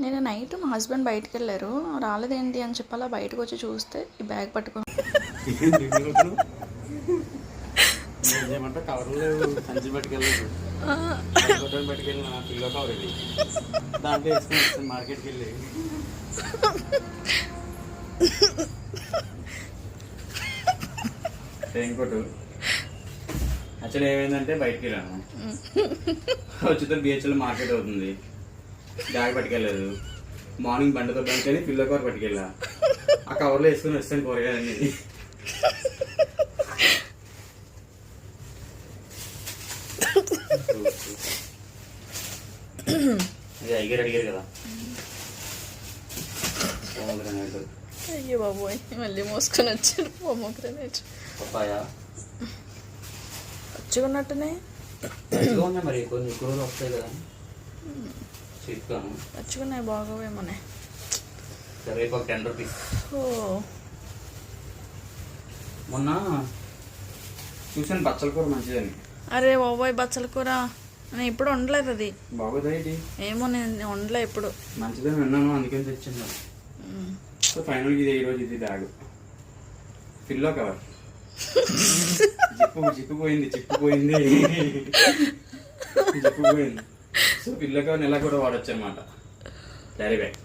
నేను నైట్ మా హస్బెండ్ బయటకు వెళ్ళారు, రాలేదేంటి అని చెప్పాలా బయటకు వచ్చి చూస్తే ఈ బ్యాగ్ పట్టుకో కవర్లు సంచి పట్టుకెళ్ళలేదు, పట్టుకెళ్ళిన పిల్లో కవర్ ఇది దాంట్లో వేసుకుని మార్కెట్కి వెళ్ళి ఇంకోటి యాక్చువల్లీ ఏమైందంటే బయటికి వెళ్ళాను, వచ్చితే బిహెచ్ఎల్ మార్కెట్ అవుతుంది, బ్యాగ్ పట్టుకెళ్ళలేదు. మార్నింగ్ బండితో బండి పిల్లో కవర్ పట్టుకెళ్ళా, ఆ కవర్లో వేసుకుని వస్తాను కూరగాయలన్నీ. అది అడిగారు కదా అయ్యో బాబోయ్, మళ్ళీ మోసుకొని వచ్చాడు పొమోగ్రనేట్. పప్పాయ పచ్చిగున్నట్టునే ఉన్నాయి, మరి కొన్ని కూరలు వస్తాయి కదా చెప్తాను. పచ్చిగున్నాయి బాగోవేమోనే. కరివేపాకు 10 రూపీస్. ఓ మొన్న చూసాను బచ్చల కూర మంచిదని. అరే బాబోయ్, బచ్చల కూర నేను ఇప్పుడు వండలేదు, అది బాగోదా ఇది? ఏమో నేను వండలే ఇప్పుడు. మంచిదని విన్నాను, అందుకని తెచ్చింది. సో ఫైనల్గా ఇది ఈరోజు ఇది బ్యాగ్ పిల్లో కవర్. జిప్పు పోయింది సో పిల్లో కవర్ ఎలా కూడా వాడచ్చు అనమాట, క్యారీ బ్యాగ్.